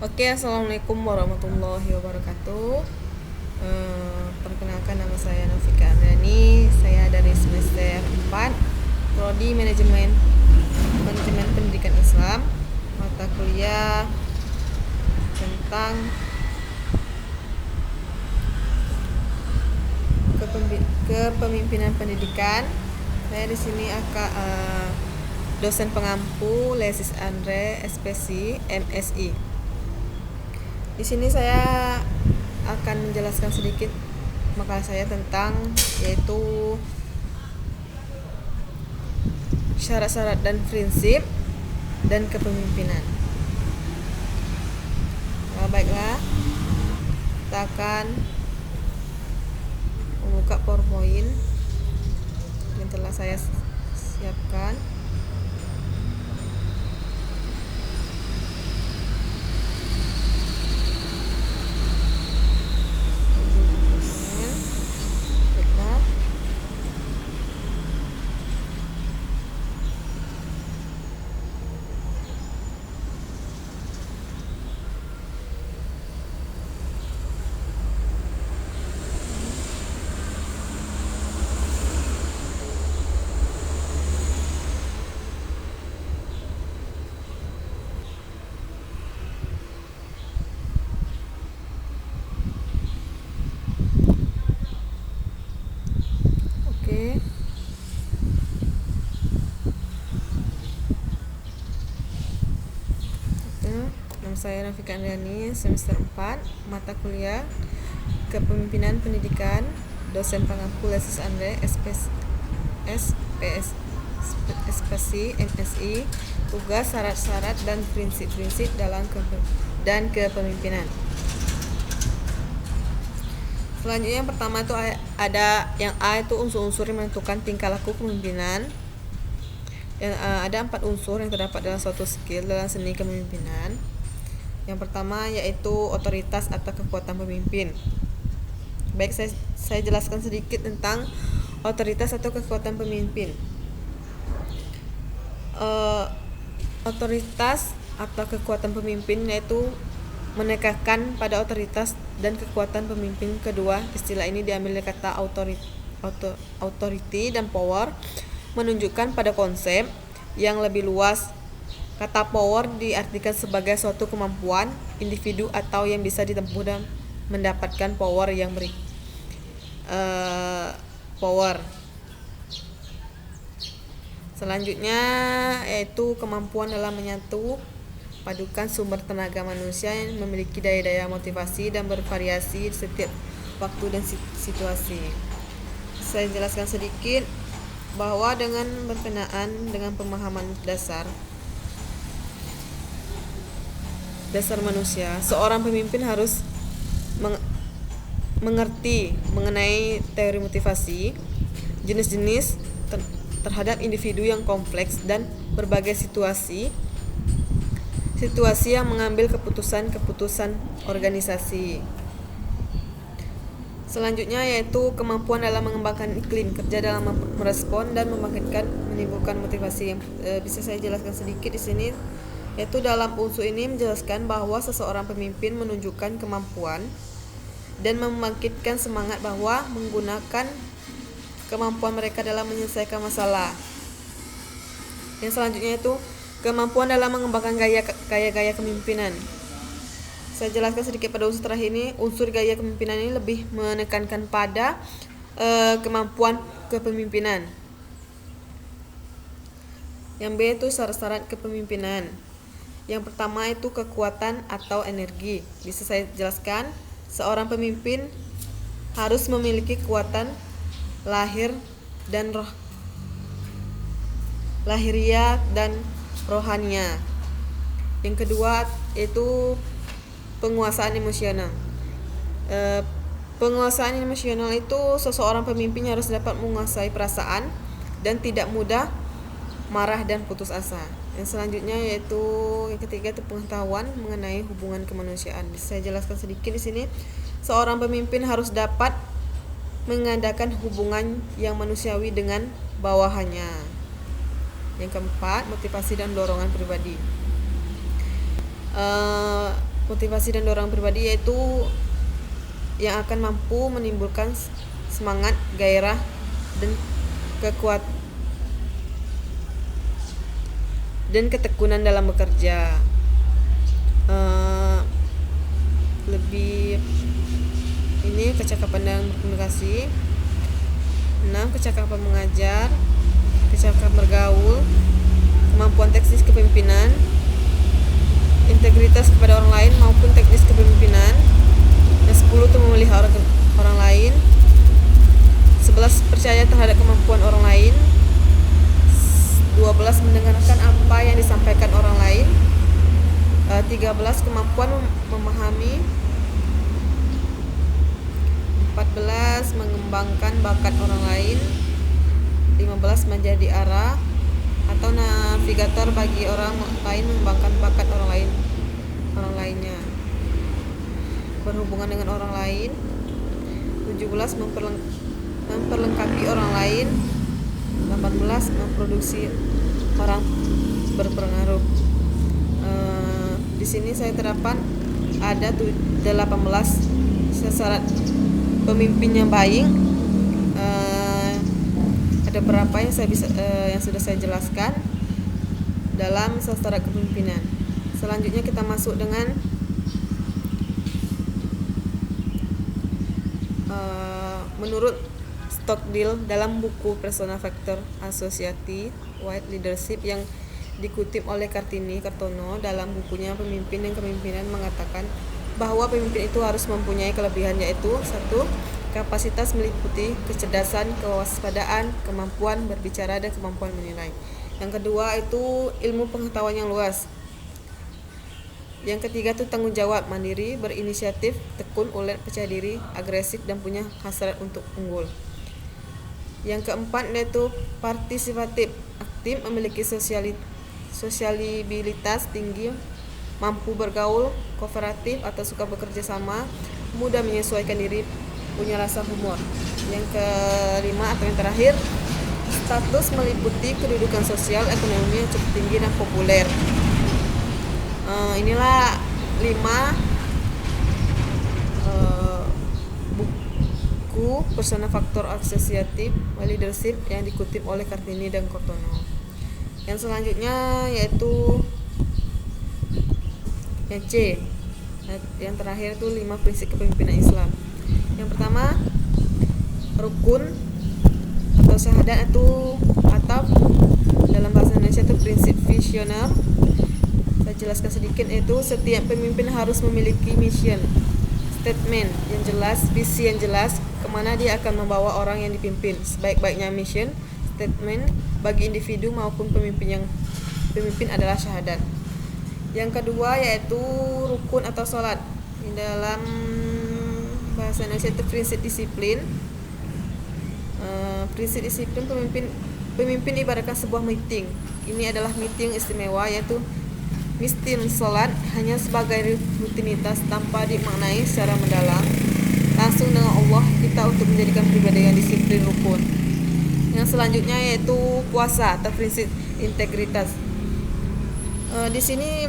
Oke, assalamualaikum warahmatullahi wabarakatuh. Perkenalkan, nama saya Novika Andriani. Saya dari semester 4, Prodi Manajemen Pendidikan Islam. Mata kuliah tentang kepemimpinan pendidikan. Saya di sini akan dosen pengampu Lesis Andre SPC MSI. Di sini saya akan menjelaskan sedikit makalah saya tentang yaitu syarat-syarat dan prinsip dan kepemimpinan. Baiklah, kita akan membuka PowerPoint yang telah saya siapkan. Oke. Nama saya Novika Andriani, semester 4, mata kuliah Kepemimpinan Pendidikan, dosen pengampu Lesis Andre SPC MSI. Tugas, syarat-syarat dan prinsip-prinsip dalam kepemimpinan. Selanjutnya yang pertama itu ada yang A, itu unsur-unsur yang menentukan tingkah laku kepemimpinan. Ada 4 unsur yang terdapat dalam suatu skill dalam seni kepemimpinan. Yang pertama yaitu otoritas atau kekuatan pemimpin. Baik, saya jelaskan sedikit tentang otoritas atau kekuatan pemimpin. Otoritas atau kekuatan pemimpin yaitu menekankan pada otoritas dan kekuatan pemimpin. Kedua, istilah ini diambil dari kata authority dan power, menunjukkan pada konsep yang lebih luas. Kata power diartikan sebagai suatu kemampuan individu atau yang bisa ditempuh dan mendapatkan power yang power. Selanjutnya yaitu kemampuan dalam menyatu padukan sumber tenaga manusia yang memiliki daya-daya motivasi dan bervariasi di setiap waktu dan situasi. Saya jelaskan sedikit bahwa dengan berkenaan dengan pemahaman dasar manusia, seorang pemimpin harus mengerti mengenai teori motivasi, jenis-jenis terhadap individu yang kompleks dan berbagai situasi yang mengambil keputusan organisasi. Selanjutnya yaitu kemampuan dalam mengembangkan iklim kerja dalam merespon dan membangkitkan menimbulkan motivasi. Yang bisa saya jelaskan sedikit di sini yaitu dalam unsur ini menjelaskan bahwa seseorang pemimpin menunjukkan kemampuan dan membangkitkan semangat bahwa menggunakan kemampuan mereka dalam menyelesaikan masalah. Yang selanjutnya itu kemampuan dalam mengembangkan gaya kepemimpinan. Saya jelaskan sedikit pada unsur terakhir ini. Unsur gaya kepemimpinan ini lebih menekankan pada kemampuan kepemimpinan. Yang B itu syarat-syarat kepemimpinan. Yang pertama itu kekuatan atau energi. Bisa saya jelaskan, seorang pemimpin harus memiliki kekuatan lahir dan lahiriah dan rohania. Yang kedua itu penguasaan emosional. Penguasaan emosional itu seseorang pemimpin harus dapat menguasai perasaan dan tidak mudah marah dan putus asa. Yang selanjutnya yaitu yang ketiga itu pengetahuan mengenai hubungan kemanusiaan. Saya jelaskan sedikit di sini. Seorang pemimpin harus dapat mengadakan hubungan yang manusiawi dengan bawahannya. Yang keempat, motivasi dan dorongan pribadi. motivasi dan dorongan pribadi, yaitu yang akan mampu menimbulkan semangat, gairah, dan ketekunan dalam bekerja. Lebih ini kecakapan dalam berkomunikasi. 6. Kecakapan mengajar, kecakapan bergaul, kemampuan teknis kepemimpinan, integritas kepada orang lain maupun teknis kepemimpinan. Yang 10 itu memelihara orang lain. 11. Percaya terhadap kemampuan orang lain. 12. Mendengarkan apa yang disampaikan orang lain. 13. Kemampuan memahami. 14. Mengembangkan bakat orang lain. 15. Menjadi arah atau navigator bagi orang lain, mengembangkan bakat orang lainnya. Berhubungan dengan orang lain. 17. Memperlengkapi orang lain. 18. Memproduksi orang berpengaruh. Di sini saya terapkan ada 18 syarat pemimpin yang baik. Ada berapa yang sudah saya jelaskan dalam sastra kepemimpinan. Selanjutnya kita masuk dengan menurut Stockdale dalam buku Persona Factor Associated White Leadership yang dikutip oleh Kartini-Kartono dalam bukunya Pemimpin dan Kepemimpinan, mengatakan bahwa pemimpin itu harus mempunyai kelebihan, yaitu 1. Kapasitas meliputi kecerdasan, kewaspadaan, kemampuan berbicara, dan kemampuan menilai. Yang kedua itu ilmu pengetahuan yang luas. Yang ketiga itu tanggung jawab, mandiri, berinisiatif, tekun, ulet, percaya diri, agresif, dan punya hasrat untuk unggul. Yang keempat yaitu partisipatif, aktif, memiliki sosialibilitas tinggi, mampu bergaul, kooperatif atau suka bekerja sama, mudah menyesuaikan diri, punya rasa humor. Yang kelima atau yang terakhir, status meliputi kedudukan sosial, ekonomi yang cukup tinggi dan populer. Inilah 5 buku Persona Factor Associative Leadership yang dikutip oleh Kartini dan Kartono. Yang selanjutnya yaitu yang C. Yang terakhir itu 5 prinsip kepemimpinan Islam. Yang pertama, rukun atau syahadat atau dalam bahasa Indonesia itu prinsip visioner. Saya jelaskan sedikit, yaitu setiap pemimpin harus memiliki mission statement yang jelas, visi yang jelas kemana dia akan membawa orang yang dipimpin. Sebaik-baiknya mission statement bagi individu maupun pemimpin adalah syahadat. Yang kedua yaitu rukun atau sholat. Di dalam bahasa Indonesia itu prinsip disiplin. Prinsip disiplin pemimpin ibaratkan sebuah meeting. Ini adalah meeting istimewa, yaitu mistin sholat hanya sebagai rutinitas tanpa dimaknai secara mendalam langsung dengan Allah kita untuk menjadikan pribadi yang disiplin, rukun. Yang selanjutnya yaitu puasa atau prinsip integritas. Di sini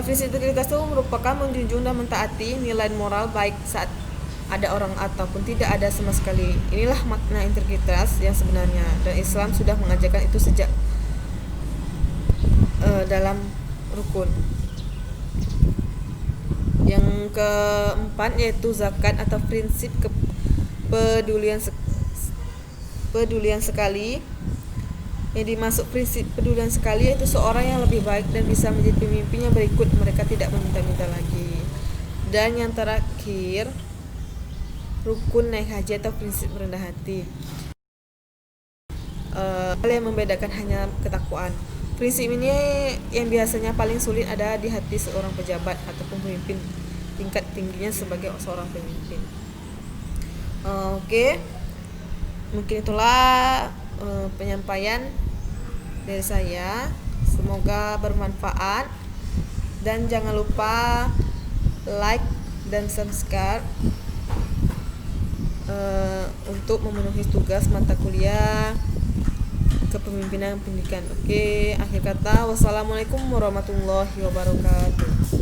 prinsip integritas itu merupakan menjunjung dan mentaati nilai moral baik saat ada orang ataupun tidak ada sama sekali. Inilah makna integritas yang sebenarnya, dan Islam sudah mengajarkan itu sejak dalam rukun. Yang keempat yaitu zakat atau prinsip pedulian sekali. Yang dimaksud prinsip pedulian sekali yaitu seorang yang lebih baik dan bisa menjadi pemimpin yang berikut, mereka tidak meminta-minta lagi. Dan yang terakhir rukun naik haji atau prinsip rendah hati. Hal yang membedakan hanya ketakwaan. Prinsip ini yang biasanya paling sulit ada di hati seorang pejabat ataupun pemimpin tingkat tingginya sebagai seorang pemimpin. Oke. Mungkin itulah penyampaian dari saya. Semoga bermanfaat, dan jangan lupa like dan subscribe untuk memenuhi tugas mata kuliah kepemimpinan pendidikan. Oke, akhir kata wassalamualaikum warahmatullahi wabarakatuh.